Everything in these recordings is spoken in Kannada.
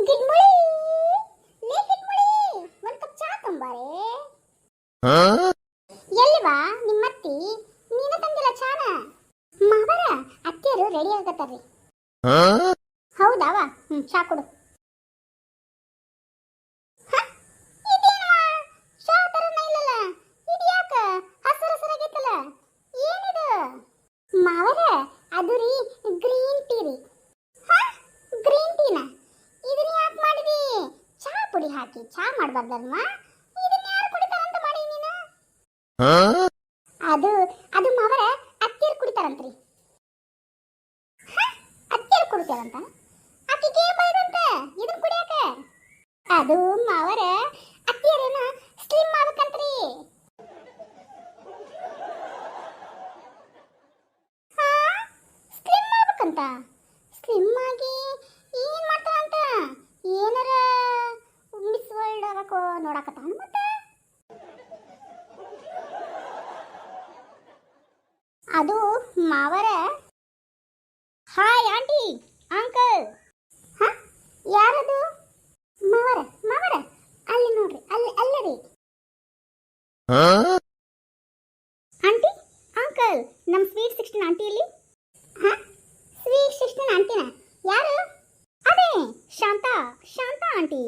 ಗಿಡ್ಮುಳಿ ಲೇ ಗಿಡ್ಮುಳಿ ಒಂದ್ ಕಪ್ ಚಾ ತಂಬಾರೆ. ಎಲ್ಲಿವಾ ನಿಮ್ಮತ್ತಿ? ನೀನ ತಂದಿಲ್ಲ ಚಾನ? ಮಾವರ ಅತ್ತಿಯರು ರೆಡಿ ಆಗತ್ತಾರ್ರಿ. ಹೌದಾವ? ಚಾ ಕೊಡು. ಚಾ ತರನ ಇಲ್ಲಲ್ಲ, ಇದು ಯಾಕ ಹಸರ ಹಸರಾಗೈತಲ್ಲ, ಏನಿದು? ಮಾವರ ಅದು ರೀ ಗ್ರೀನ್ ಟೀ ರೀ. ಗ್ರೀನ್ ಟೀನ ಇದನ್ನ ಯಾಕೆ ಮಾಡಿದಿ? ಚಾ ಪುಡಿ ಹಾಕಿ ಚಾ ಮಾಡಬಾರ್ದಲ್ವಾ? ಇದನ್ನ ಯಾರು ಕುಡಿತಾರಂತ ಮಾಡಿ ನೀನು? ಅದು ಅದು ಮಾವರ ಅತ್ತಿಯರು ಕುಡಿತಾರಂತ್ರಿ. ಅತ್ತಿಯರು ಕುಡಿತಾರಂತ ಆಕಿಗೆ ಬೈದಂತ ಇದನ್ನ ಕುಡಿಯಾಕ. ಅದು ಮಾವರ ಅತ್ತಿಯರನ್ನ ಸ್ಲಿಮ್ ಮಾಡ್ಬೇಕಂತ್ರಿ. ಸ್ಲಿಮ್ ಮಾಡ್ಬೇಕಂತ. ಸ್ಲಿಮ್ ಆಗಿ ಏನ್ ಮಾಡ್ತಾರಂತ? ಏನಾರ ಮಿಸ್ ವರ್ಲ್ಡ್ ಆಗಕೋ ನೋಡಕತ್ತಾನ ಮತ್ತೆ? ಅದು ಮಾವರ. Hi aunty uncle. ಯಾರದು? ಮಾವರ ಮಾವರ ಅಲ್ಲಿ ನೋಡ್ರಿ, ಅಲ್ಲಿ ಅಲ್ಲರಿ. ಆಂಟಿ ಅಂಕಲ್, ನಮ್ ಸ್ವೀಟ್ 16 ಆಂಟಿ ಇಲ್ಲಿ. ಸ್ವೀಟ್ 16 ಆಂಟಿನ? ಯಾರು? ಅದೇ ಶಾಂತಾ, ಶಾಂತಾ ಆಂಟಿ.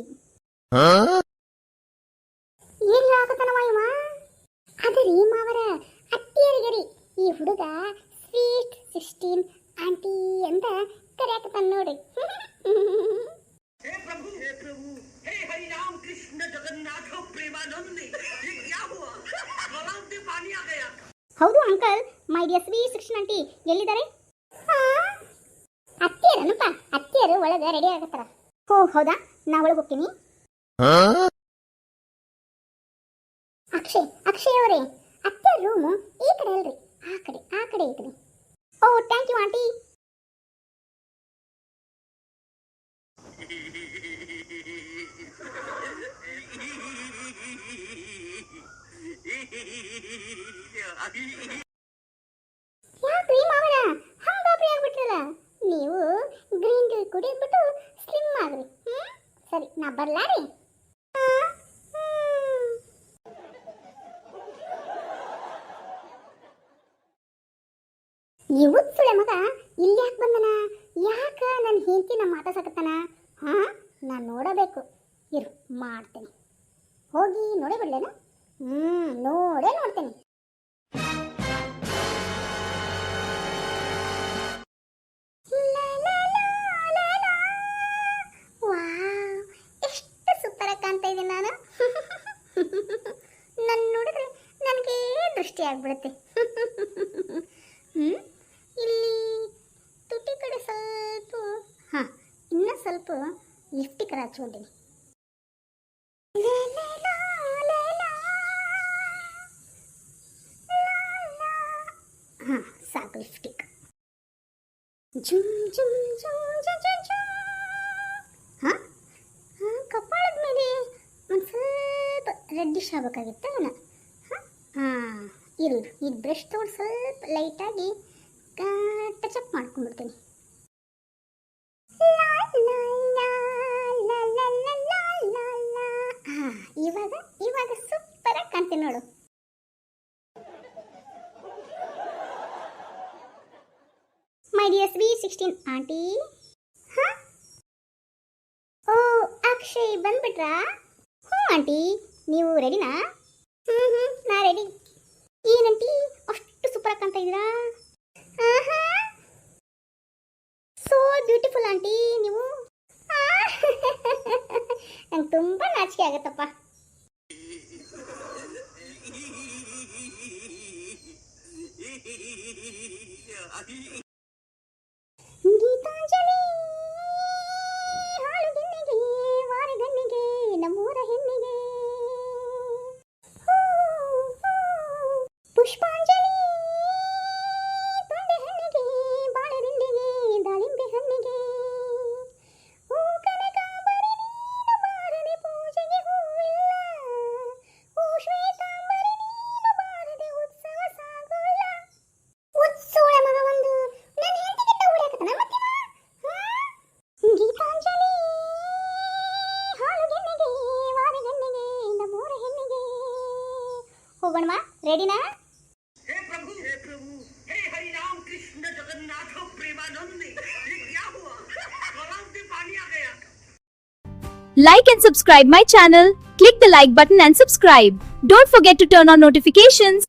ಏನ್ ಹೇಳಕತ್ತಾನವ ಇವ? ಅದರಿ ಮಾವರ ಅತ್ತಿಯರಿಗೆ ರೀ ಈ ಹುಡುಗ ಸ್ವೀಟ್ 16 ಆಂಟಿ ಅಂತ ಕರೆಯಕತ್ತಾನ ನೋಡ್ರಿ. हे प्रभु हे हरि राम कृष्ण जगन्नाथ प्रेमानंद, ये क्या हुआ? गलाव में पानी आ गया. ಹೌದು uncle, my dear sweet 16 aunty ಎಲ್ಲಿದ್ದಾರೆ? ಅತ್ತಿಯರನಪ್ಪ, ಅತ್ತಿಯರು ಒಳಗೆ ರೆಡಿ ಆಗತ್ತಾರ. ಓ ಹೌದಾ, ನಾ ಒಳಗೆ ಹೋಗ್ತೀನಿ. ಅಕ್ಷಯ್ ಅವರೇ, ಅತ್ತಿಯರ ರೂಮು ಈ ಕಡೆ ಅಲ್ರಿ, ಆ ಕಡೆ ಐತ್ರಿ. ಓ ಥ್ಯಾಂಕ್ ಯು ಆಂಟಿ. ಯಾಕ್ರಿ ಮಾವರ ಹಂಗಾಬ್ರಿ ಆಗ್ಬಿಟ್ರಲ್ಲ ನೀವು? ಗ್ರೀನ್ ಟೀ ಕುಡಿದ್ಬಿಟ್ಟು ಸ್ಲಿಮ್ ಆಗ್ರಿ. ಸರಿ, ನಾ ಬರ್ಲಾರಿ. ಇವತ್ತು ಸುಳೆ ಮಗ ಇಲ್ಲಿ ಯಾಕೆ ಬಂದನ? ಯಾಕ ನನ್ನ ಹೆಂಡತಿನ ಮಾತಾಡ್ಸಕತ್ತಾನ? ನಾನು ನೋಡಬೇಕು. ಇರು, ಮಾಡ್ತೇನೆ. ಹೋಗಿ ನೋಡೇ ಬಿಡ್ಲೇನ? ನೋಡ್ತೇನೆ. ಎಷ್ಟು ಸೂಪರ್ ಆಗಿ ಕಾಣ್ತಾ ಇದ್ದೀನಿ ನಾನು. ನನ್ನ ನೋಡಿದ್ರೆ ನನಗೆ ದೃಷ್ಟಿ ಆಗ್ಬಿಡುತ್ತೆ. ಇಲ್ಲಿ ತುಟಿ ಕಡೆ ಸ್ವಲ್ಪ ಇನ್ನೂ ಸ್ವಲ್ಪ ಲಿಫ್ಟಿಕರ್ ಹಚ್ಕೊಂತೀನಿ. ಸಾಕು ಲಿಫ್ಟಿಕ್. ಜುಮ್ ಜುಮ್ ಜುಮ್ ಜುಮ್ ಜುಮ್ ಜುಮ್. ಕಪಾಳದ ಮೇಲೆ ಒಂದು ಸ್ವಲ್ಪ ರೆಡ್ಡಿಶ್ ಆಗಬೇಕಾಗಿತ್ತು ಅವನ. ಇರು, ಈ ಬ್ರಷ್ ತೊಗೊಂಡು ಸ್ವಲ್ಪ ಲೈಟಾಗಿ ಟಚಪ್ ಮಾಡ್ಕೊಂಡ್ಬಿಡ್ತೀನಿ. ಇವಾಗ ಸೂಪರ್ ಆಗಿ ಕಾಣ್ತೀನಿ ನೋಡು. My dear sweet 16 aunty. ಓ ಅಕ್ಷಯ್ ಬಂದ್ಬಿಟ್ರಾ? ಆಂಟಿ, ನೀವು ರೆಡಿನಾ? ನಾ ರೆಡಿ. ಏನಂಟಿ ಅಷ್ಟು ಸೂಪರ್ ಆಗಿ ಕಾಣ್ತಾ ಇದ್ದೀರಾ? ಸೋ ಬ್ಯೂಟಿಫುಲ್ ಆಂಟಿ ನೀವು. ನಂಗೆ ತುಂಬ ನಾಚಿಕೆ ಆಗತ್ತಪ್ಪ. ಗೀತಾಂಜಲಿ ಹಾಳುಗೆನ್ನೆಗೆ ವಾರಗಣ್ಣಿಗೆ ನಮ್ಮೂರ ಹೆಣ್ಣಿಗೆ. ಪುಷ್ಪಾಂಜಲಿ ತೊಂಡೆ ಹಣ್ಣಿಗೆ ಬಾಳೆದಿಂಡಿಗೆ ದಾಳಿಂಬೆ ಹಣ್ಣಿಗೆ. ಹೂ ಕನಕಾಂಬರಿ ನೀನು ಬಾರದೆ ಪೂಜೆಗೆ ಹೂವಿಲ್ಲ. ಹೂ ಶ್ವೇತಾಂಬರಿ ನೀನು ಬಾರದೆ ಉತ್ಸವ ಸಾಗೋಲ್ಲ. ಉತ್ಸವ ಮಗ ಒಂದು ನನ್ನ ಹೆಂಡತಿಗಿಂತ ಉಳಿಯಾಕತ್ತಾನ ಮತ್ತಿವ. ಹೋಗೋಣವಾ ರೆಡಿನಾ हे प्रभु हे हरि राम कृष्ण जगन्नाथ प्रेमानंद ये क्या हुआ गलाव से पानी आ गया Like and subscribe my channel. Click the like button and subscribe. Don't forget to turn on notifications.